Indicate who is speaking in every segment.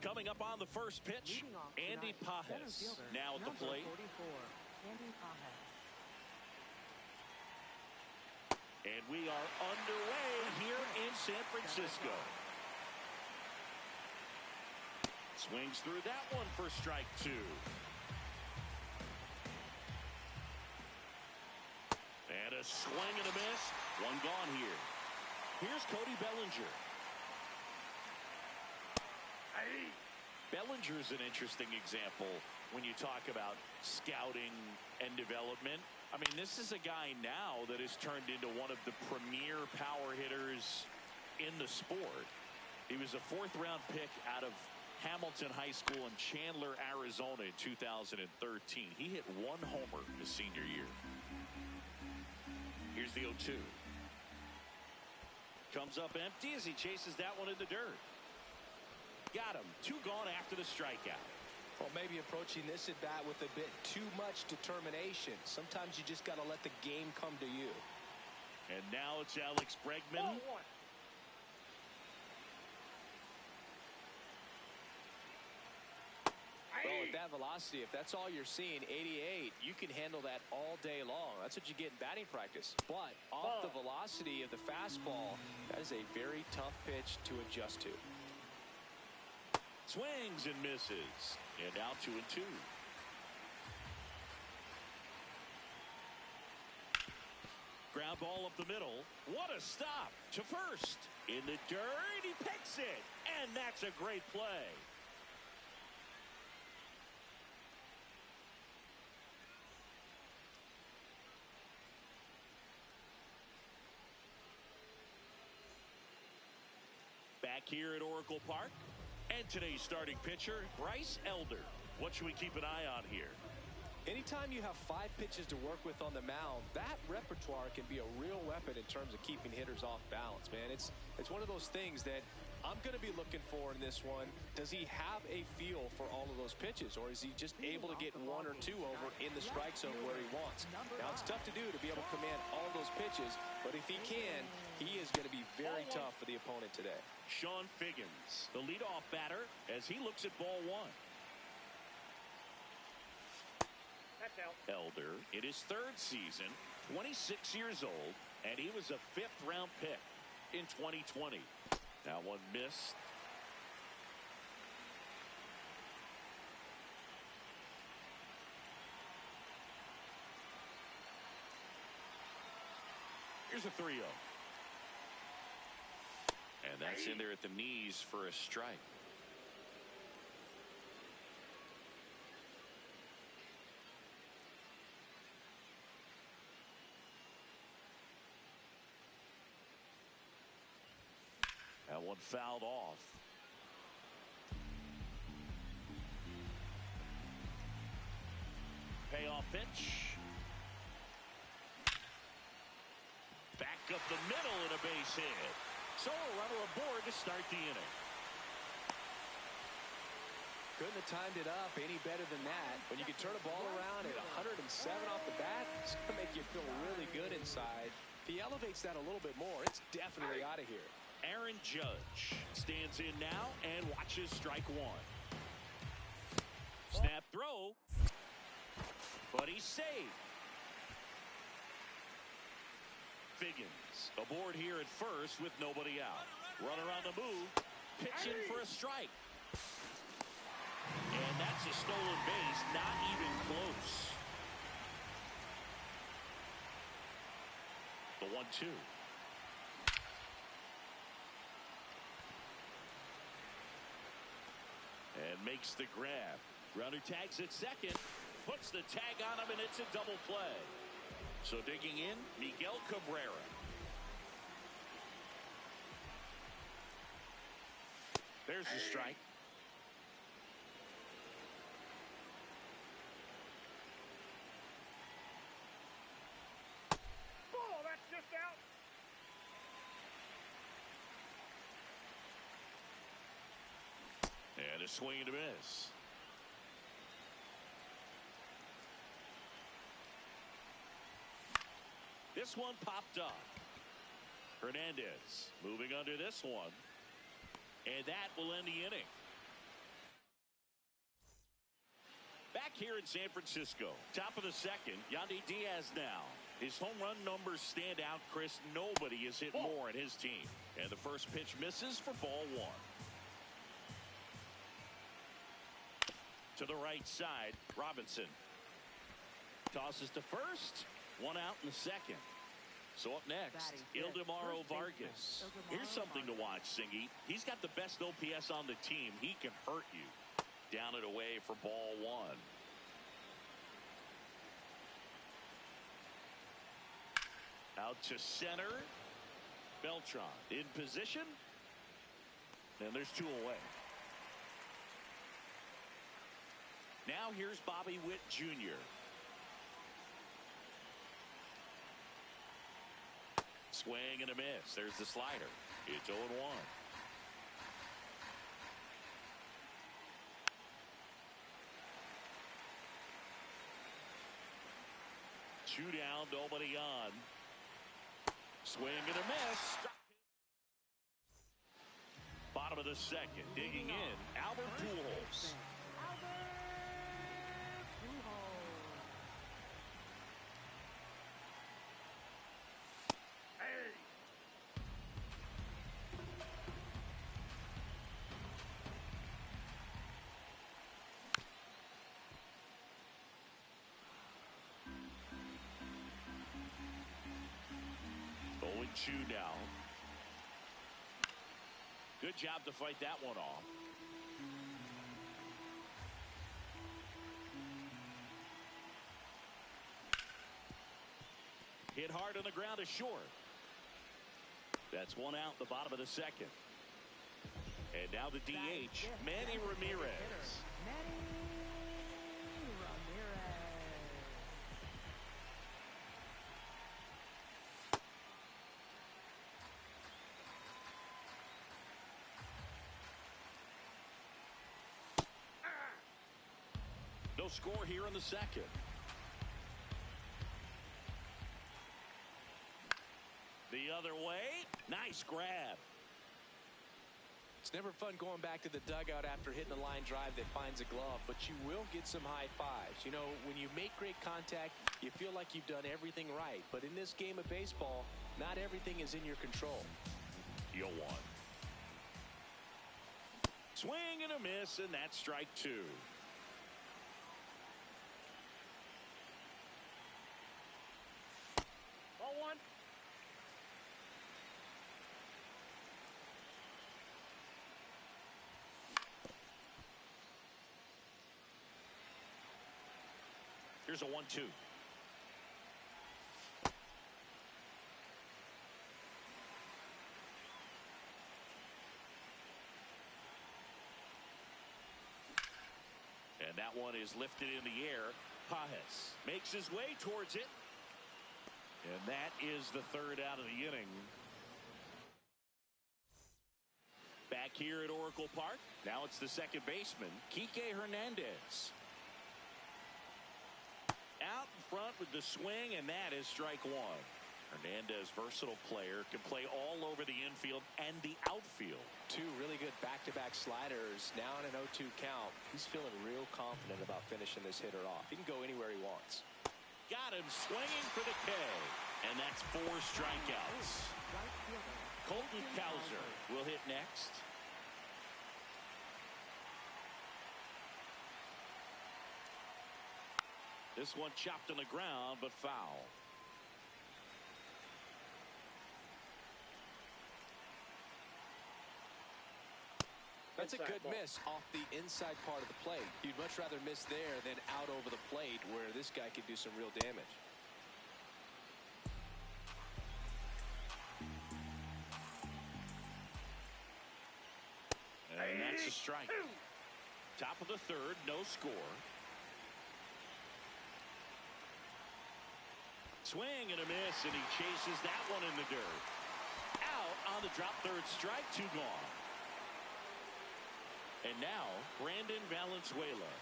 Speaker 1: Coming up on the first pitch, Andy Pajes now at the plate.
Speaker 2: 44, Andy Pajes.
Speaker 1: And we are underway here in San Francisco. Swings through that one for strike two. And a swing and a miss. One gone here. Here's Cody Bellinger. Bellinger's an interesting example when you talk about scouting and development. I mean, this is a guy now that has turned into one of the premier power hitters in the sport. He was a fourth-round pick out of Hamilton High School in Chandler, Arizona in 2013. He hit one homer his senior year. Here's the 0-2. Comes up empty as he chases that one in the dirt. Got him. Two gone after the strikeout.
Speaker 3: Well, maybe approaching this at bat with a bit too much determination. Sometimes you just got to let the game come to you.
Speaker 1: And now it's Alex Bregman.
Speaker 3: Well, with that velocity, if that's all you're seeing, 88, you can handle that all day long. That's what you get in batting practice. But off the velocity of the fastball, that is a very tough pitch to adjust to.
Speaker 1: Swings and misses. And now 2-2. Ground ball up the middle. What a stop to first. In the dirt, he picks it. And that's a great play. Back here at Oracle Park. And today's starting pitcher, Bryce Elder. What should we keep an eye on here?
Speaker 3: Anytime you have 5 pitches to work with on the mound, that repertoire can be a real weapon in terms of keeping hitters off balance, man. It's one of those things that I'm going to be looking for in this one. Does he have a feel for all of those pitches, or is he just able to get 1 or 2 over in the strike zone where he wants? Now, it's tough to do to be able to command all those pitches, but if he can, he is going to be very tough for the opponent today.
Speaker 1: Sean Figgins, the leadoff batter, as he looks at ball one. Elder in his 3rd season, 26 years old, and he was a 5th-round pick in 2020. Now one missed. Here's a 3-0. And that's in there at the knees for a strike. That one fouled off. Payoff pitch. Back up the middle and a base hit. So a runner aboard to start the inning.
Speaker 3: Couldn't have timed it up any better than that. When you can turn a ball around at 107 off the bat, it's going to make you feel really good inside. If he elevates that a little bit more, it's definitely out of here.
Speaker 1: Aaron Judge stands in now and watches strike one. Snap throw. But he's safe. Figgins aboard here at first with nobody out. Runner on the move. Pitching for a strike. And that's a stolen base. Not even close. The 1-2. And makes the grab. Runner tags at second. Puts the tag on him, and it's a double play. So digging in, Miguel Cabrera. There's the strike.
Speaker 4: Oh, that's just out.
Speaker 1: And a swing and a miss. This one popped up. Hernandez moving under this one. And that will end the inning. Back here in San Francisco, top of the second, Yandy Diaz now. His home run numbers stand out, Chris. Nobody has hit more in his team. And the first pitch misses for ball one. To the right side, Robinson. Tosses to first. One out in the second. So up next, Ildemaro Vargas. Here's something to watch, Singy. He's got the best OPS on the team. He can hurt you. Down and away for ball one. Out to center. Beltran in position. And there's two away. Now here's Bobby Witt Jr. Swing and a miss. There's the slider. It's 0-1. Two down, nobody on. Swing and a miss. Bottom of the second. Digging in. Albert Pujols. Two now. Good job to fight that one off. Hit hard on the ground is short. That's one out the bottom of the second. And now the DH, Manny Ramirez. No score here in the second. The other way. Nice grab.
Speaker 3: It's never fun going back to the dugout after hitting a line drive that finds a glove, but you will get some high fives. You know, when you make great contact, you feel like you've done everything right. But in this game of baseball, not everything is in your control.
Speaker 1: You'll want. Swing and a miss, and that's strike two. Ball one. Here's a 1-2. And that one is lifted in the air. Pajes makes his way towards it. And that is the third out of the inning. Back here at Oracle Park. Now it's the second baseman, Kike Hernandez. Out in front with the swing, and that is strike one. Hernandez, versatile player, can play all over the infield and the outfield.
Speaker 3: Two really good back-to-back sliders. Now in an 0-2 count. He's feeling real confident about finishing this hitter off. He can go anywhere he wants.
Speaker 1: Got him swinging for the K. And that's 4 strikeouts. Colton Cowser will hit next. This one chopped on the ground, but foul.
Speaker 3: That's a good miss off the inside part of the plate. You'd much rather miss there than out over the plate, where this guy could do some real damage.
Speaker 1: And that's a strike. Top of the third, no score. Swing and a miss, and he chases that one in the dirt. Out on the drop third strike, 2 gone. And now, Brandon Valenzuela.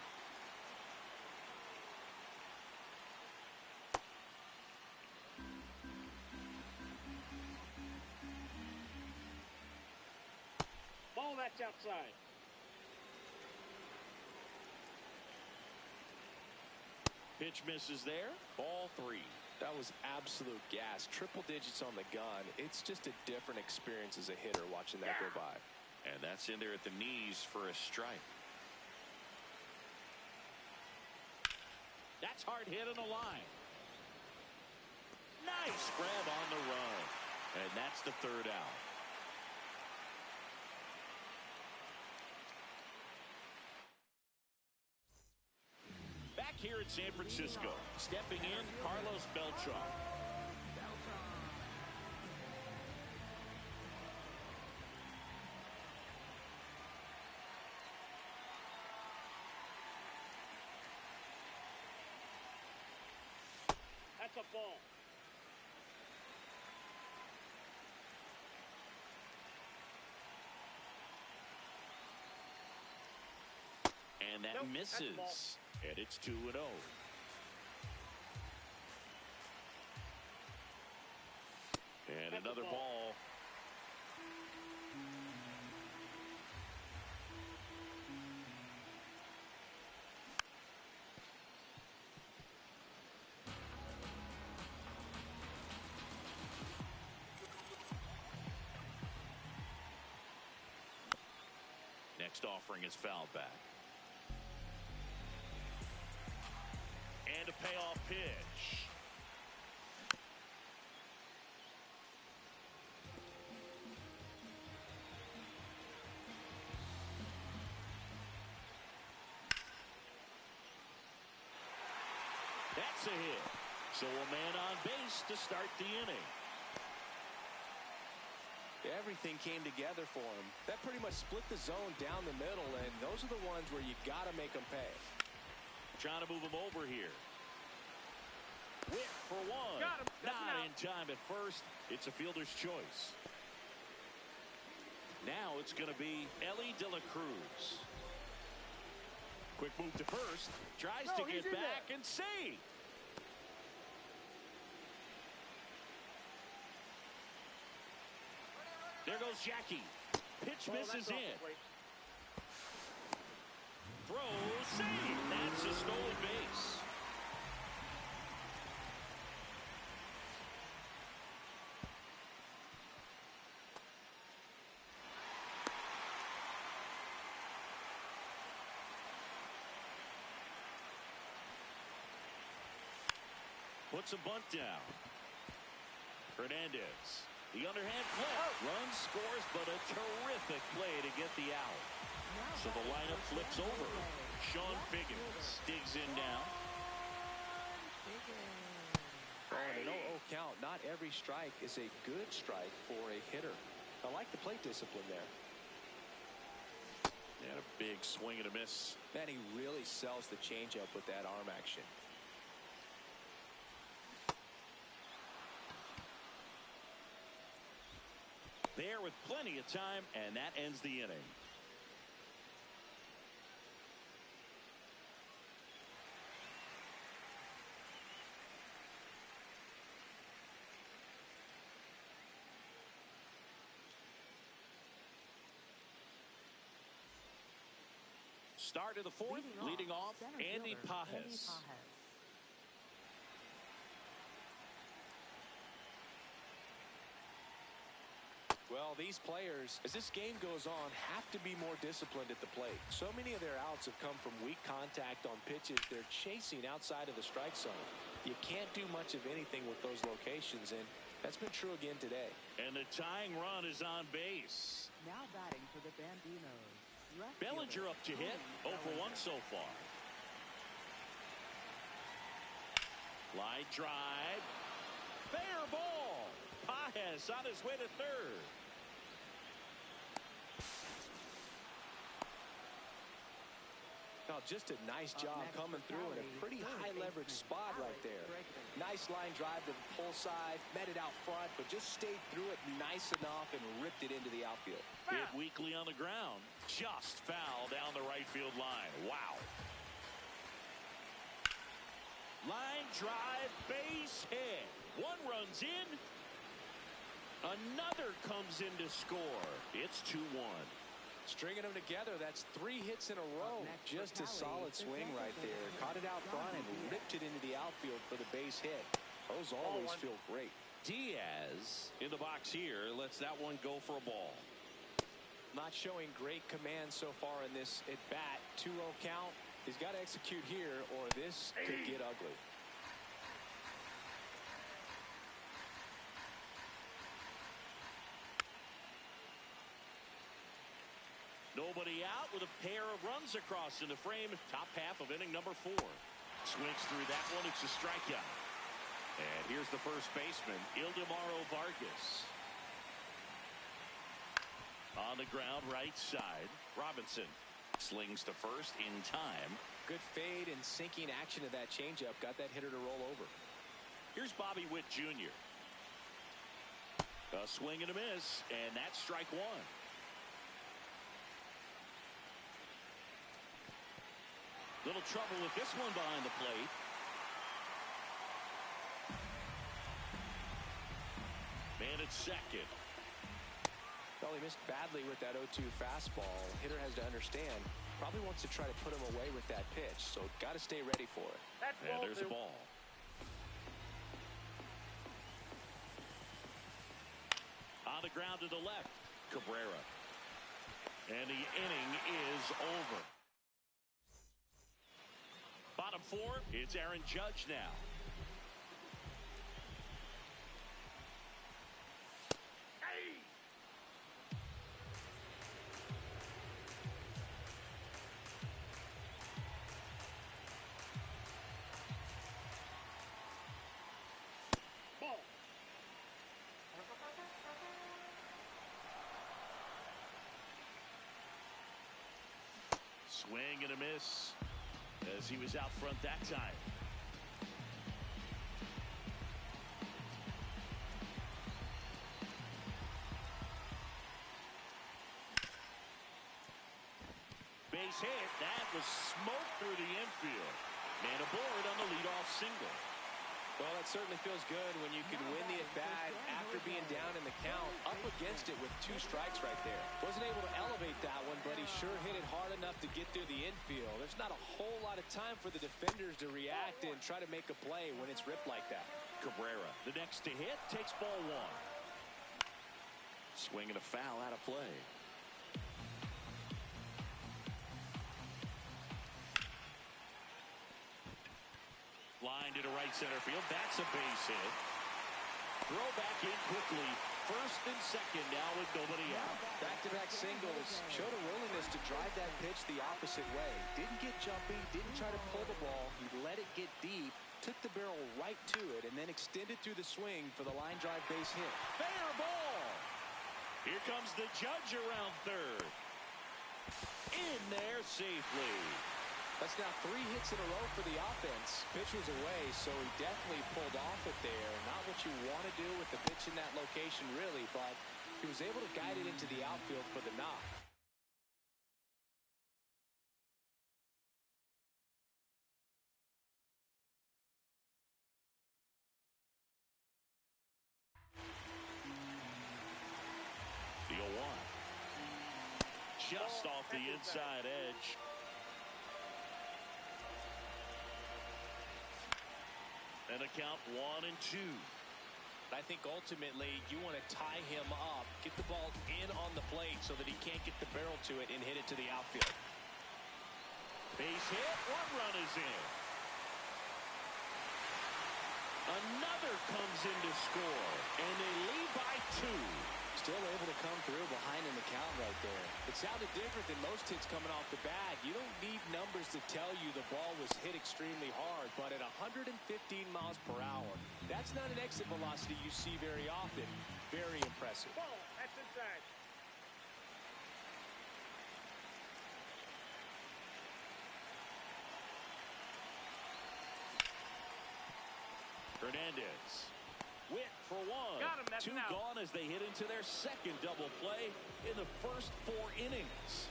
Speaker 4: Ball, that's outside.
Speaker 1: Pitch misses there. Ball 3.
Speaker 3: That was absolute gas. Triple digits on the gun. It's just a different experience as a hitter watching that go by.
Speaker 1: And that's in there at the knees for a strike. That's hard hit on the line. Nice grab on the run. And that's the 3rd out. Back here at San Francisco, stepping in, Carlos Beltran.
Speaker 4: That's a ball.
Speaker 1: And that misses. And it's 2-0. And another ball. Next offering is fouled back. And a payoff pitch. That's a hit. So a man on base to start the inning.
Speaker 3: Everything came together for him. That pretty much split the zone down the middle, and those are the ones where you got to make them pay.
Speaker 1: Trying to move him over here. Whip for one.
Speaker 4: Got him.
Speaker 1: Not in time at first. It's a fielder's choice. Now it's going to be Ellie De La Cruz. Quick move to first. Tries to get back and save. There goes Jackie. Pitch misses in. Throws, save. That's a stolen base. Puts a bunt down. Hernandez. The underhand flip. Run scores, but a terrific play to get the out. So the lineup flips over. Sean Figgins digs in now.
Speaker 3: And an 0-0 count. Not every strike is a good strike for a hitter. I like the plate discipline there.
Speaker 1: And a big swing and a miss.
Speaker 3: Man, he really sells the changeup with that arm action.
Speaker 1: There with plenty of time, and that ends the inning. Start of the 4th, leading off, Andy Pages.
Speaker 3: Well, these players, as this game goes on, have to be more disciplined at the plate. So many of their outs have come from weak contact on pitches they're chasing outside of the strike zone. You can't do much of anything with those locations, and that's been true again today.
Speaker 1: And the tying run is on base.
Speaker 2: Now batting for the Bambinos.
Speaker 1: Bellinger up to hit. 0 for 1 so far. Line drive. Fair ball. Pages on his way to third.
Speaker 3: Now, just a nice job coming through in a pretty high leverage spot right there. Nice line drive to the pull side, met it out front, but just stayed through it nice enough and ripped it into the outfield.
Speaker 1: Hit weakly on the ground. Just foul down the right field line. Wow. Line drive, base hit. One runs in. Another comes in to score. It's 2-1.
Speaker 3: Stringing them together, that's 3 hits in a row. Just a solid swing right there. Caught it out front and ripped it into the outfield for the base hit. Those always feel great.
Speaker 1: Diaz in the box here lets that one go for a ball.
Speaker 3: Not showing great command so far in this at bat. 2-0 count. He's got to execute here or this could get ugly.
Speaker 1: Nobody out with a pair of runs across in the frame. Top half of inning number 4. Swings through that one. It's a strikeout. And here's the first baseman, Ildemaro Vargas. On the ground, right side. Robinson slings to first in time.
Speaker 3: Good fade and sinking action of that changeup. Got that hitter to roll over.
Speaker 1: Here's Bobby Witt Jr. A swing and a miss, and that's strike 1. Little trouble with this one behind the plate. Man at second.
Speaker 3: Well, he missed badly with that 0-2 fastball. Hitter has to understand. Probably wants to try to put him away with that pitch, so got to stay ready for it.
Speaker 1: And there's a ball. On the ground to the left, Cabrera. And the inning is over. Bottom 4, it's Aaron Judge now. Ball. Swing and a miss. As he was out front that time. Base hit. That was smoked through the infield. Man aboard on the leadoff single.
Speaker 3: Well, that certainly feels good when you can win the at-bat after being down in the count, up against it with 2 strikes right there. Wasn't able to elevate that one, but he sure hit it hard enough to get through the infield. There's not a whole lot of time for the defenders to react and try to make a play when it's ripped like that.
Speaker 1: Cabrera, the next to hit, takes ball 1. Swing and a foul out of play. Line to the right center field. That's a base hit. Throw back in quickly. First and second now with nobody out.
Speaker 3: Back-to-back singles. Showed a willingness to drive that pitch the opposite way. Didn't get jumpy. Didn't try to pull the ball. He let it get deep. Took the barrel right to it and then extended through the swing for the line drive base hit.
Speaker 1: Fair ball. Here comes the Judge around third. In there safely.
Speaker 3: That's now 3 hits in a row for the offense. Pitch was away, so he definitely pulled off it there. Not what you want to do with the pitch in that location, really, but he was able to guide it into the outfield for the knock.
Speaker 1: The 0-1. Just off the inside edge. And a count 1 and 2.
Speaker 3: I think ultimately you want to tie him up, get the ball in on the plate so that he can't get the barrel to it and hit it to the outfield.
Speaker 1: Base hit. 1 run is in. Another comes in to score, and they lead by 2.
Speaker 3: Still able to come through behind in the count right there. It sounded different than most hits coming off the bat. You don't need numbers to tell you the ball was hit extremely hard, but at 115 miles per hour, that's not an exit velocity you see very often. Very impressive.
Speaker 4: Ball, that's inside.
Speaker 1: Hernandez. Witt for 1.
Speaker 4: Got him, that's
Speaker 1: 2
Speaker 4: an out.
Speaker 1: gone as they hit into their second double play in the first 4 innings.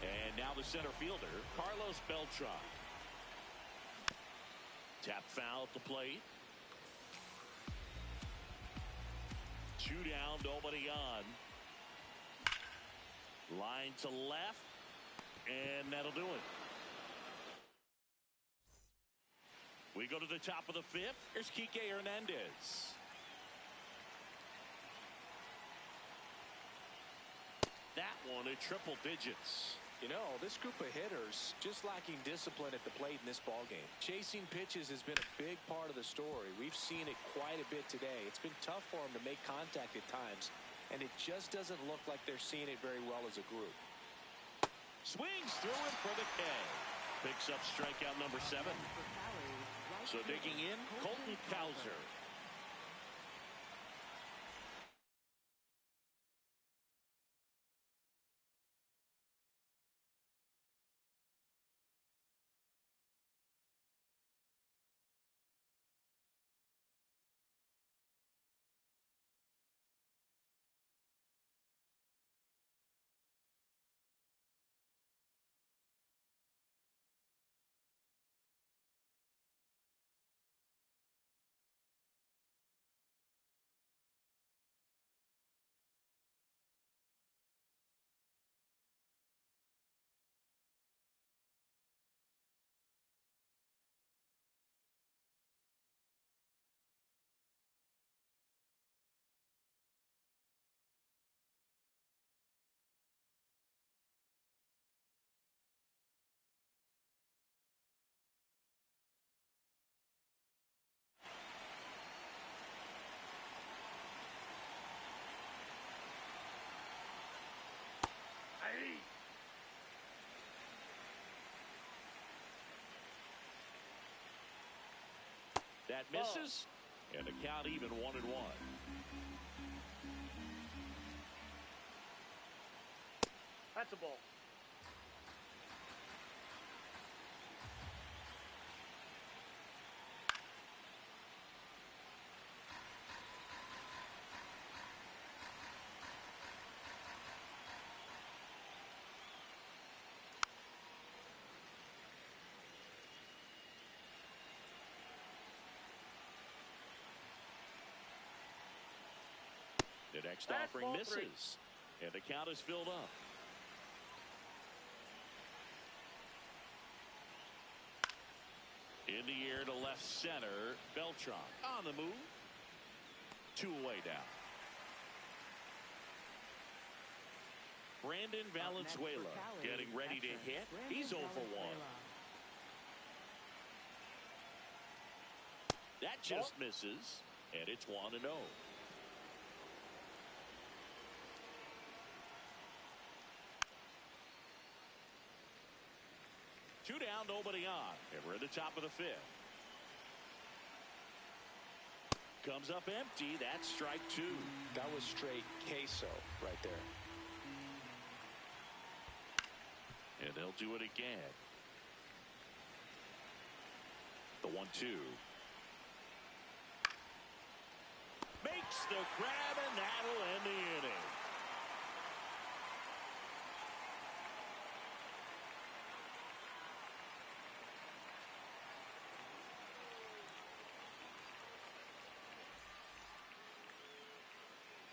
Speaker 1: And now the center fielder, Carlos Beltran. Tap foul at the plate. 2 down, nobody on. Line to left, and that'll do it. We go to the top of the fifth. Here's Kike Hernandez. That one at triple digits.
Speaker 3: You know, this group of hitters just lacking discipline at the plate in this ballgame. Chasing pitches has been a big part of the story. We've seen it quite a bit today. It's been tough for them to make contact at times, and it just doesn't look like they're seeing it very well as a group.
Speaker 1: Swings through it for the K. Picks up strikeout number 7. So digging in, Colton Cowser. That misses, and the count even 1-1.
Speaker 4: That's a ball.
Speaker 1: The next offering misses, and the count is filled up. In the air to left center, Beltran on the move. 2 away now. Brandon Valenzuela getting ready to hit. He's 0 for 1. That just misses, and it's 1-0. Two down, nobody on, and we're at the top of the 5th. Comes up empty. That's strike 2.
Speaker 3: That was straight queso right there.
Speaker 1: And they'll do it again. The 1-2. Makes the grab, and that'll end the inning.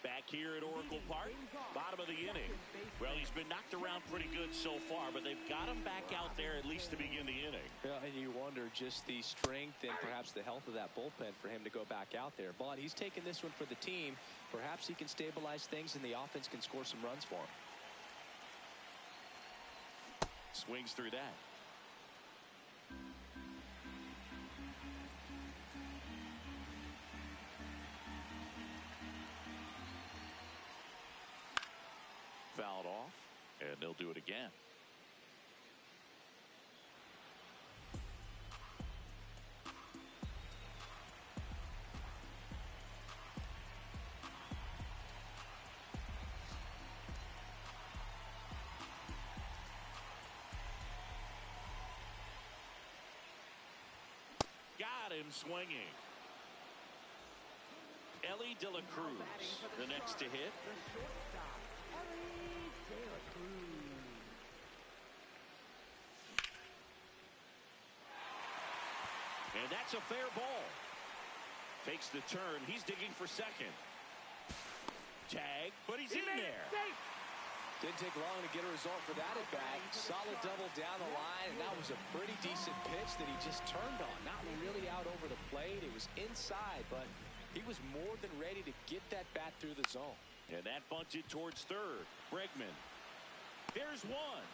Speaker 1: Back here at Oracle Park, bottom of the inning. Well, he's been knocked around pretty good so far, but they've got him back out there at least to begin the inning.
Speaker 3: Yeah, and you wonder just the strength and perhaps the health of that bullpen for him to go back out there. But he's taking this one for the team. Perhaps he can stabilize things and the offense can score some runs for him.
Speaker 1: Swings through that. Fouled off, and they'll do it again. Got him swinging. Ellie De La Cruz, the next to hit. And that's a fair ball. Takes the turn. He's digging for second. Tag, but he's in there.
Speaker 3: Didn't take long to get a result for that at bat. Solid double down the line, and that was a pretty decent pitch that he just turned on. Not really out over the plate. It was inside, but he was more than ready to get that bat through the zone.
Speaker 1: And that bunted towards third. Bregman. There's one.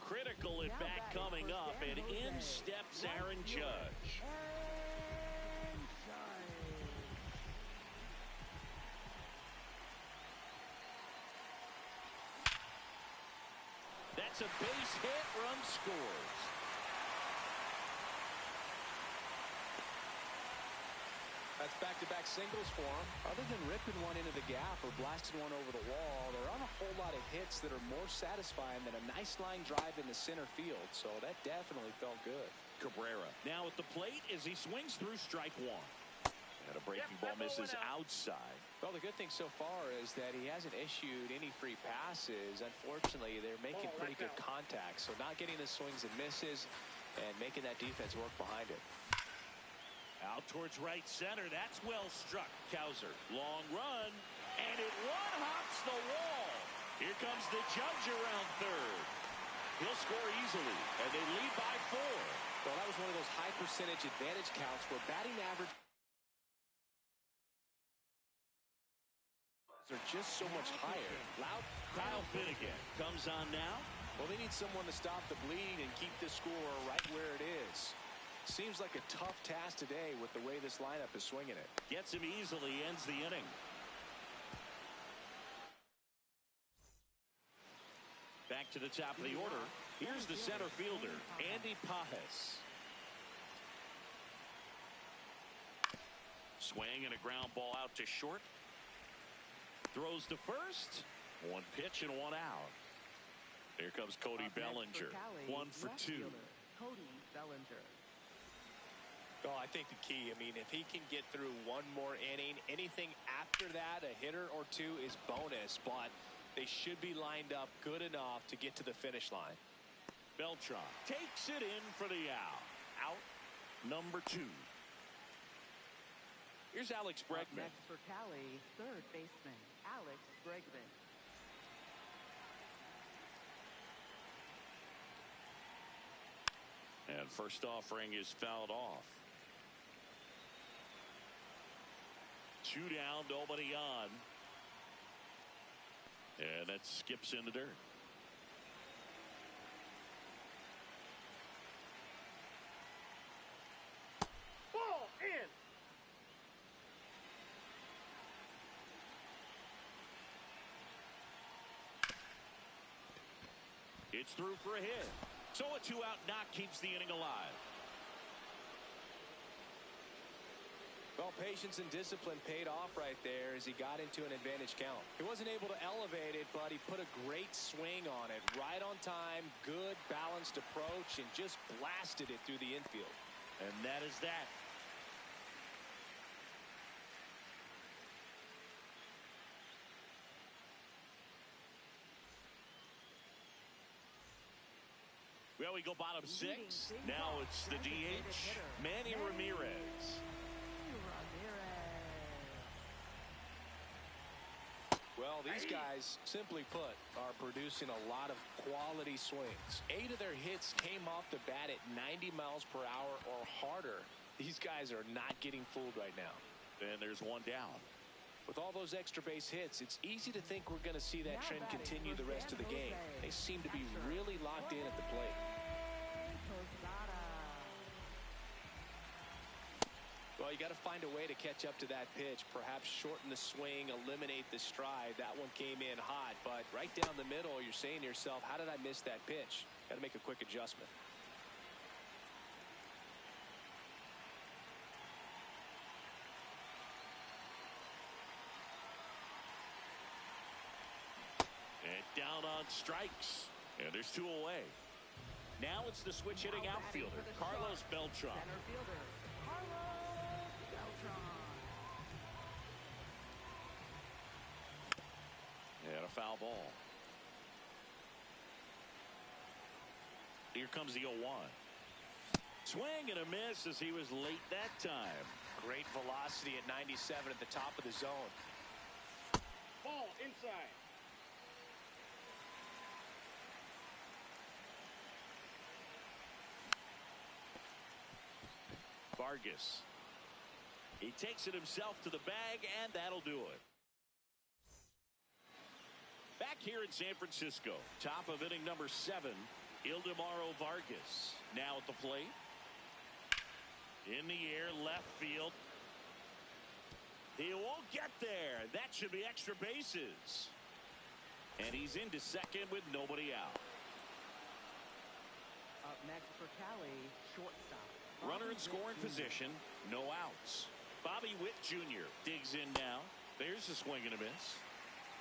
Speaker 1: Critical at bat coming up, and in steps Aaron Judge. That's a base hit. Run scores.
Speaker 3: That's back-to-back singles for him. Other than ripping one into the gap or blasting one over the wall, there aren't a whole lot of hits that are more satisfying than a nice line drive in the center field, so that definitely felt good.
Speaker 1: Cabrera now at the plate as he swings through strike one. And a breaking ball misses outside.
Speaker 3: Well, the good thing so far is that he hasn't issued any free passes. Unfortunately, they're making pretty good contact, so not getting the swings and misses and making that defense work behind it.
Speaker 1: Out towards right center. That's well struck. Cowser. Long run. And it one-hops the wall. Here comes the Judge around third. He'll score easily. And they lead by 4.
Speaker 3: Well, that was one of those high percentage advantage counts where batting average are just so much higher. Loud.
Speaker 1: Kyle Finnegan comes on now.
Speaker 3: Well, they need someone to stop the bleed and keep the score right where it is. Seems like a tough task today with the way this lineup is swinging it.
Speaker 1: Gets him easily, ends the inning. Back to the top of the order. Here's the center fielder, Andy Pajes. Swing and a ground ball out to short. Throws to first. One pitch and one out. Here comes Cody Bellinger. 1 for 2.
Speaker 2: Cody Bellinger.
Speaker 3: Oh, I think the key, I mean, if he can get through one more inning, anything after that, a hitter or two is bonus, but they should be lined up good enough to get to the finish line.
Speaker 1: Beltran takes it in for the out. Out number 2. Here's Alex Bregman.
Speaker 2: Next for Cali, third baseman, Alex Bregman.
Speaker 1: And first offering is fouled off. 2 down, nobody on. And that skips in the dirt.
Speaker 4: Ball in.
Speaker 1: It's through for a hit. So a 2-out knock keeps the inning alive.
Speaker 3: Well, patience and discipline paid off right there as he got into an advantage count. He wasn't able to elevate it, but he put a great swing on it. Right on time, good balanced approach, and just blasted it through the infield.
Speaker 1: And that is that. Well, we go bottom 6. Now it's the DH, Manny Ramirez.
Speaker 3: Well, these guys, simply put, are producing a lot of quality swings. 8 of their hits came off the bat at 90 miles per hour or harder. These guys are not getting fooled right now.
Speaker 1: And there's one down.
Speaker 3: With all those extra base hits, it's easy to think we're going to see that trend continue the rest of the game. They seem to be really locked in at the plate. Well, you got to find a way to catch up to that pitch, perhaps shorten the swing, eliminate the stride. That one came in hot, but right down the middle, you're saying to yourself, how did I miss that pitch? Got to make a quick adjustment.
Speaker 1: And down on strikes. And there's 2 away. Now it's the switch hitting outfielder, Carlos Beltran.
Speaker 2: Center fielder, Carlos Beltran.
Speaker 1: And a foul ball. Here comes the 0-1. Swing and a miss as he was late that time.
Speaker 3: Great velocity at 97 at the top of the zone.
Speaker 4: Ball inside.
Speaker 1: Vargas. He takes it himself to the bag, and that'll do it. Back here in San Francisco, top of inning number 7, Ildemaro Vargas now at the plate. In the air, left field. He won't get there. That should be extra bases. And he's into second with nobody out.
Speaker 2: Up next for Cali, shortstop.
Speaker 1: Runner in scoring position, no outs. Bobby Witt Jr. digs in now. There's a swing and a miss.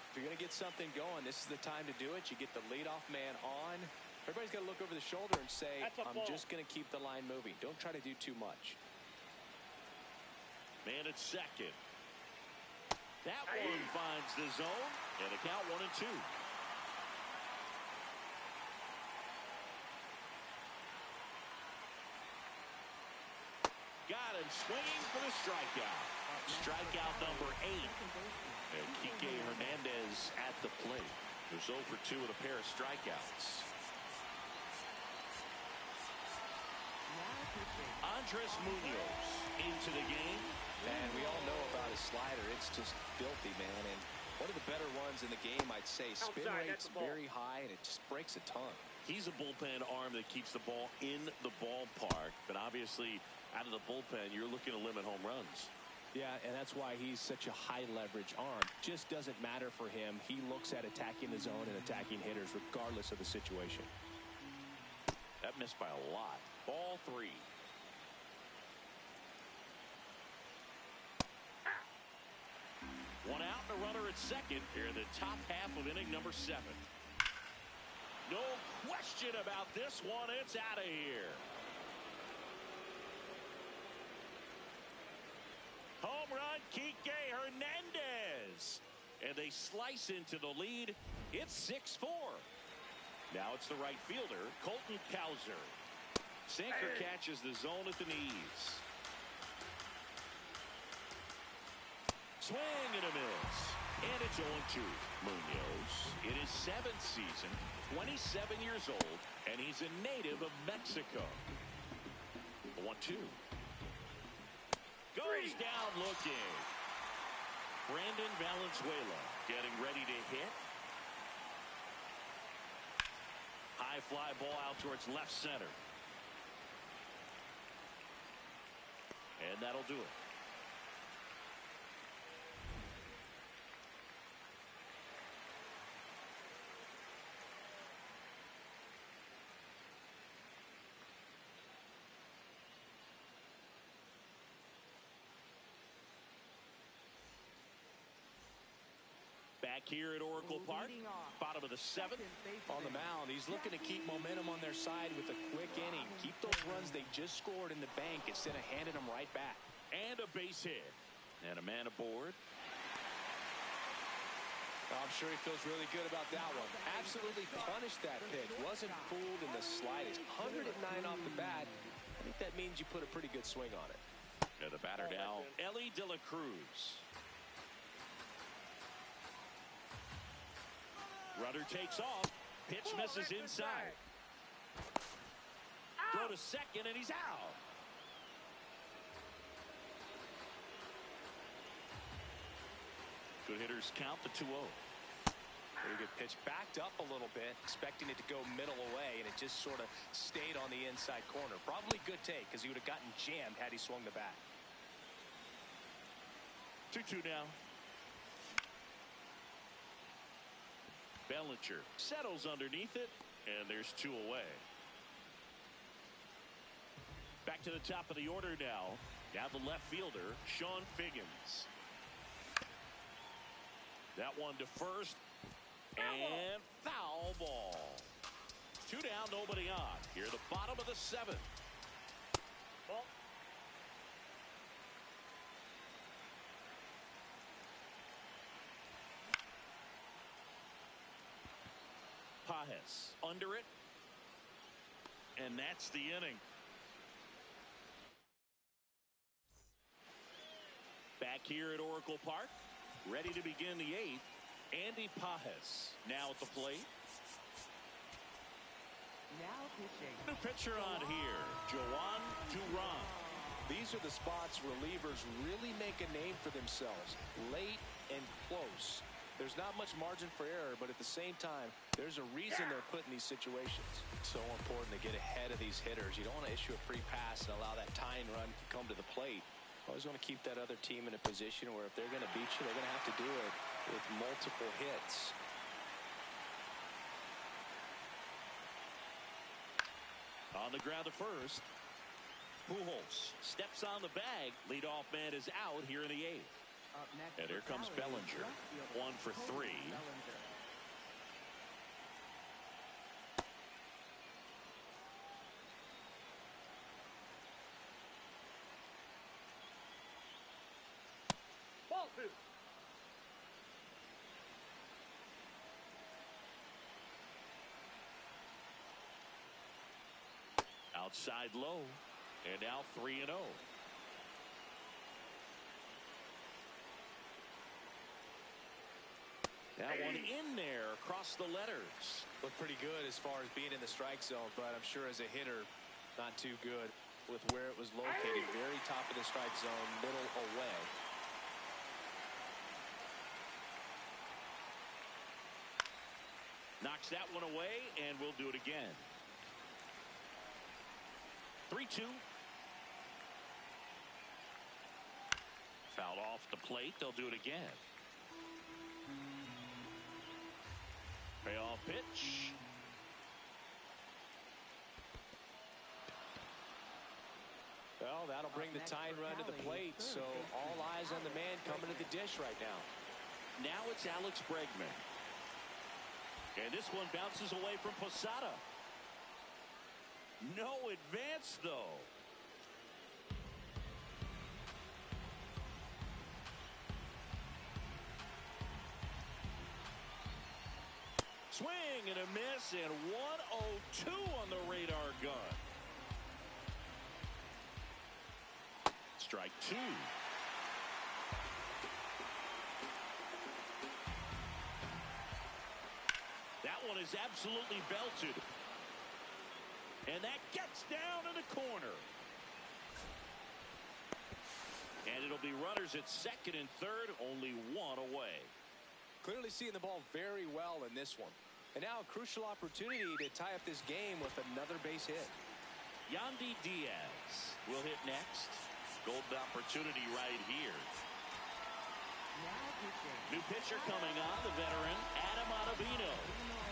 Speaker 3: If you're going to get something going, this is the time to do it. You get the leadoff man on. Everybody's got to look over the shoulder and say, I'm just going to keep the line moving. Don't try to do too much.
Speaker 1: Man at second. That one finds the zone, and a count 1-2. Got him swinging for the strikeout. Strikeout number 8. And Kike Hernandez at the plate. There's 0 for 2 with a pair of strikeouts. Andres Munoz into the game.
Speaker 3: And we all know about his slider. It's just filthy, man. And one of the better ones in the game, I'd say. Spin rate's very high, and it just breaks a ton.
Speaker 1: He's a bullpen arm that keeps the ball in the ballpark. But obviously, out of the bullpen, you're looking to limit home runs.
Speaker 3: Yeah, and that's why he's such a high-leverage arm. Just doesn't matter for him. He looks at attacking the zone and attacking hitters regardless of the situation.
Speaker 1: That missed by a lot. Ball 3. One out and a runner at second here in the top half of inning number 7. No question about this one. It's out of here. Home run, Kike Hernandez. And they slice into the lead. It's 6-4. Now it's the right fielder, Colton Cowser. Sinker catches the zone at the knees. Swing and a miss. And it's 0-2. Munoz in his 7th season, 27 years old, and he's a native of Mexico. 1-2. Goes down looking. Brandon Valenzuela getting ready to hit. High fly ball out towards left center. And that'll do it. Back here at Oracle Park, bottom of the 7th.
Speaker 3: On the mound, he's looking to keep momentum on their side with a quick inning. Keep those runs they just scored in the bank instead of handing them right back.
Speaker 1: And a base hit. And a man aboard.
Speaker 3: I'm sure he feels really good about that one. Absolutely punished that pitch. Wasn't fooled in the slightest. 109 off the bat. I think that means you put a pretty good swing on it.
Speaker 1: And the batter now, Ellie De La Cruz. Runner takes off. Pitch misses inside. Throw to second, and he's out. Good hitters count the 2-0.
Speaker 3: Pretty good pitch. Backed up a little bit, expecting it to go middle away, and it just sort of stayed on the inside corner. Probably good take, because he would have gotten jammed had he swung the bat.
Speaker 1: 2-2 now. Bellinger settles underneath it, and there's 2 away. Back to the top of the order now. Now the left fielder, Sean Figgins. That one to first, and foul ball. 2 down, nobody on. Here, the bottom of the 7th.
Speaker 4: Ball.
Speaker 1: Pajes under it, and that's the inning. back here at Oracle Park. Ready to begin the 8th. Andy Pajes now at the plate.
Speaker 2: Now pitching.
Speaker 1: New pitcher on here, Joan Duran.
Speaker 3: These are the spots relievers really make a name for themselves. Late and close. There's not much margin for error, but at the same time, there's a reason they're put in these situations. So important to get ahead of these hitters. You don't want to issue a free pass and allow that tying run to come to the plate. Always want to keep that other team in a position where if they're going to beat you, they're going to have to do it with multiple hits.
Speaker 1: On the ground to first. Pujols steps on the bag. Leadoff man is out here in the 8th.
Speaker 2: Up next
Speaker 1: And here
Speaker 2: for
Speaker 1: comes
Speaker 2: Cali,
Speaker 1: Bellinger.
Speaker 2: left fielder,
Speaker 1: 1 for 3.
Speaker 2: Bellinger.
Speaker 4: Ball 2.
Speaker 1: Outside low. And now 3-0. That one in there across the letters.
Speaker 3: Looked pretty good as far as being in the strike zone, but I'm sure as a hitter, not too good with where it was located. Very top of the strike zone, middle away.
Speaker 1: Knocks that one away, and we'll do it again. 3-2. Foul off the plate. They'll do it again. Payoff pitch.
Speaker 3: Well, that'll bring the tying run to the plate, so all eyes on the man coming to the dish right now.
Speaker 1: Now it's Alex Bregman. And this one bounces away from Posada. No advance, though. Swing and a miss, and 1-0-2 on the radar gun. Strike 2. That one is absolutely belted. And that gets down in the corner. And it'll be runners at second and third, only one away.
Speaker 3: Clearly seeing the ball very well in this one. And now a crucial opportunity to tie up this game with another base hit.
Speaker 1: Yandy Diaz will hit next. Golden opportunity right here.
Speaker 2: Now pitching.
Speaker 1: New pitcher coming on, the veteran, Adam Ottavino.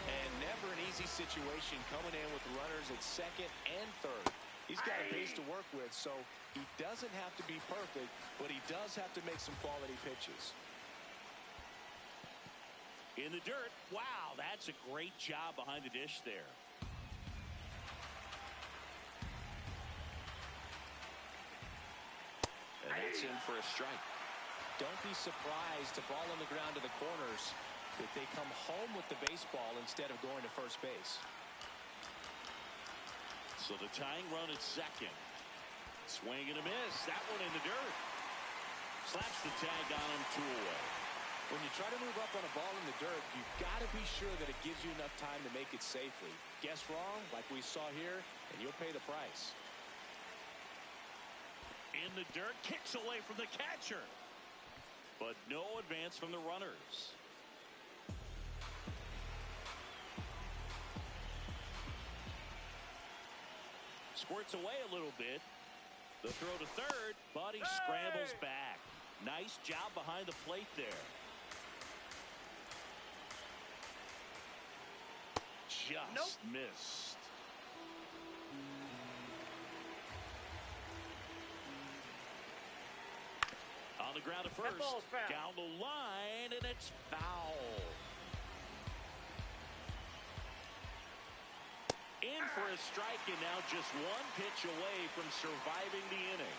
Speaker 3: And never an easy situation coming in with runners at second and third. He's got a base to work with, so he doesn't have to be perfect, but he does have to make some quality pitches.
Speaker 1: In the dirt. Wow, that's a great job behind the dish there. And that's in for a strike.
Speaker 3: Don't be surprised to ball on the ground to the corners that they come home with the baseball instead of going to first base.
Speaker 1: So the tying run at second. Swing and a miss. That one in the dirt. Slaps the tag on him, 2 away.
Speaker 3: When you try to move up on a ball in the dirt, you've got to be sure that it gives you enough time to make it safely. Guess wrong, like we saw here, and you'll pay the price.
Speaker 1: In the dirt, kicks away from the catcher. But no advance from the runners. Squirts away a little bit. The throw to third, but he scrambles back. Nice job behind the plate there. Just missed. On the ground at first.
Speaker 4: ball's foul.
Speaker 1: Down the line, and it's foul. In for a strike, and now just one pitch away from surviving the inning.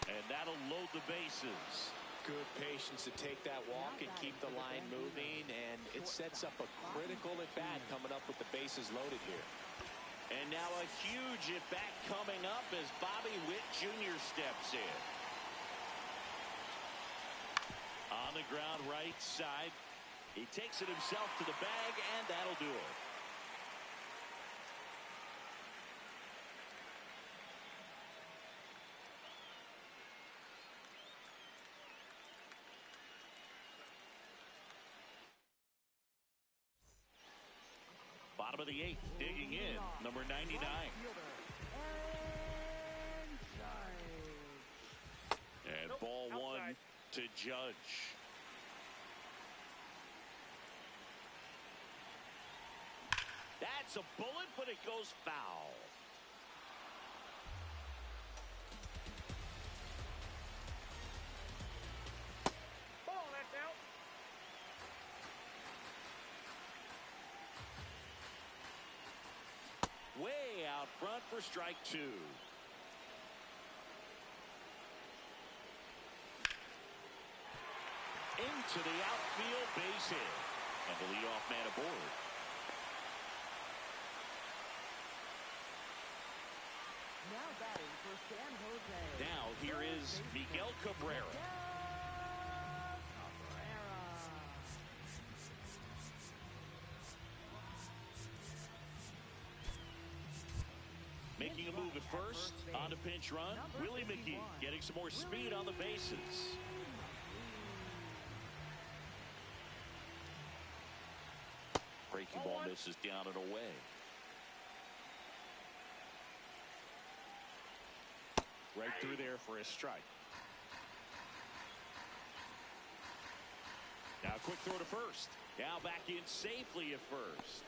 Speaker 1: And that'll load the bases.
Speaker 3: Good patience to take that walk and keep the line moving, and it sets up a critical at-bat coming up with the bases loaded here.
Speaker 1: And now a huge at-bat coming up as Bobby Witt Jr. steps in. On the ground right side. He takes it himself to the bag, and that'll do it. Bottom of the 8th, digging in, number 99. And ball one to Judge. That's a bullet, but it goes foul.
Speaker 4: Ball, that's out.
Speaker 1: Way out front for strike 2. Into the outfield, base hit. And the leadoff man aboard.
Speaker 2: Now batting for San Jose.
Speaker 1: Now here is Miguel Cabrera. Making a move at first. On to pinch run. Willie McGee getting some more speed on the bases. Breaking ball misses down and away. Right through there for a strike. Now quick throw to first. Now back in safely at first.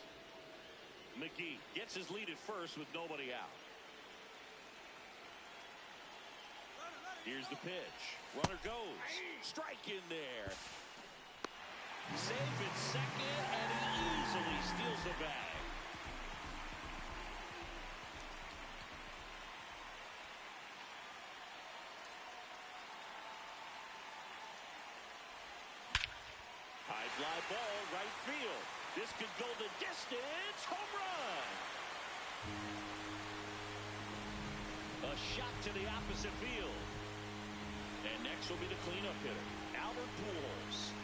Speaker 1: McGee gets his lead at first with nobody out. Here's the pitch. Runner goes. Strike in there. Safe at second, and he easily steals the bag. High fly ball, right field. This could go the distance. Home run. A shot to the opposite field. And next will be the cleanup hitter, Albert Pujols.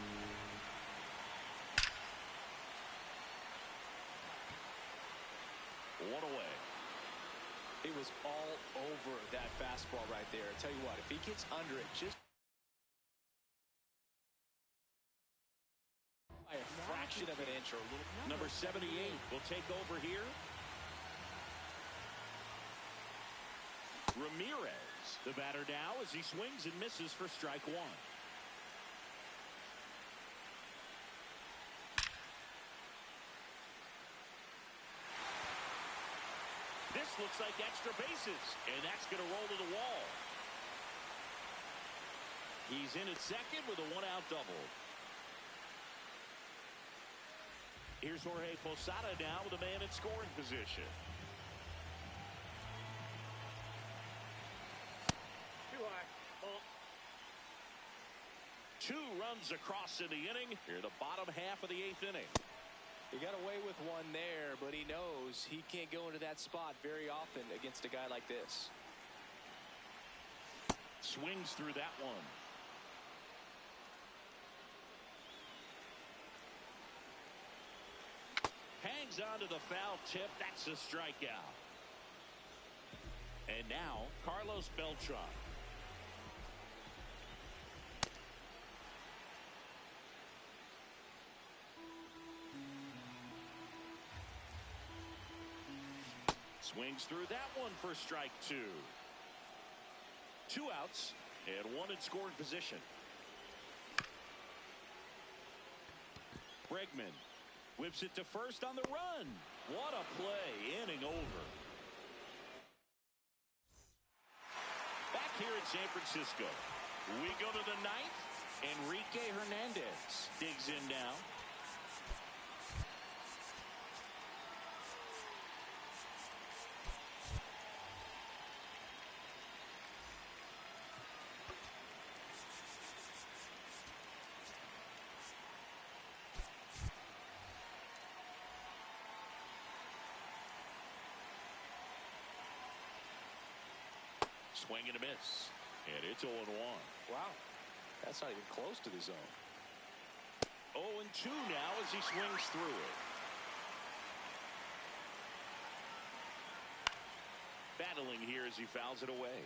Speaker 1: One away.
Speaker 3: It was all over that fastball right there. I tell you what, if he gets under it just by a fraction of an inch or a little.
Speaker 1: Number 78 will take over here. Ramirez, the batter now, as he swings and misses for strike 1. This looks like extra bases, and that's going to roll to the wall. He's in at second with a one-out double. Here's Jorge Posada now with a man in scoring position.
Speaker 4: Too high. Ball.
Speaker 1: 2 runs across in the inning. Here, the bottom half of the 8th inning.
Speaker 3: He got away with one there, but he knows he can't go into that spot very often against a guy like this.
Speaker 1: Swings through that one. Hangs on to the foul tip. That's a strikeout. And now, Carlos Beltran. Swings through that one for strike 2. 2 outs and 1 in scoring position. Bregman whips it to first on the run. What a play. Inning over. Back here in San Francisco, we go to the 9th. Enrique Hernandez digs in now. Swing and a miss. And it's 0-1.
Speaker 3: Wow. That's not even close to the zone.
Speaker 1: 0-2 now as he swings through it. Battling here as he fouls it away.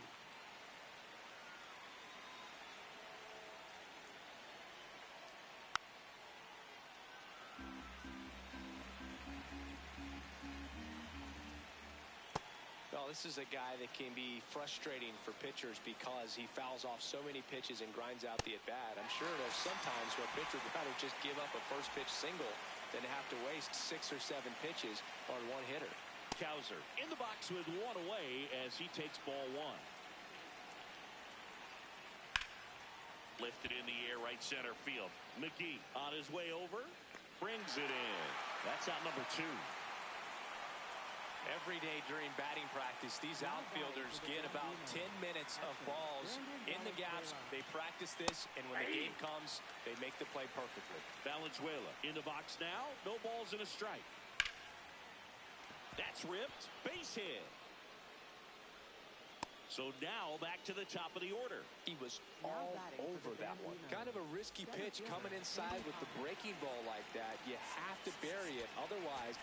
Speaker 3: Well, this is a guy that can be frustrating for pitchers because he fouls off so many pitches and grinds out the at-bat. I'm sure there's sometimes where pitchers would rather just give up a first pitch single than have to waste 6 or 7 pitches on one hitter.
Speaker 1: Cowser in the box with one away as he takes ball 1. Lifted in the air, right center field. McGee on his way over, brings it in. That's out number 2.
Speaker 3: Every day during batting practice, these outfielders get about 10 minutes of balls in the gaps. They practice this, and when the game comes, they make the play perfectly.
Speaker 1: Valenzuela in the box now. No balls and a strike. That's ripped. Base hit. So now back to the top of the order.
Speaker 3: He was all over that one. Kind of a risky pitch coming inside with the breaking ball like that. You have to bury it. Otherwise,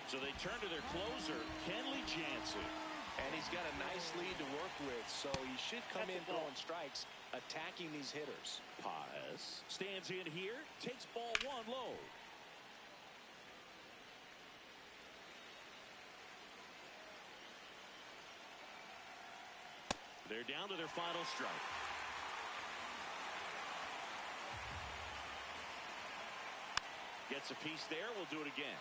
Speaker 1: so they turn to their closer, Kenley Jansen.
Speaker 3: and he's got a nice lead to work with, so he should come in throwing strikes, attacking these hitters.
Speaker 1: Paz stands in here, takes ball 1 low. They're down to their final strike. Gets a piece there. We'll do it again.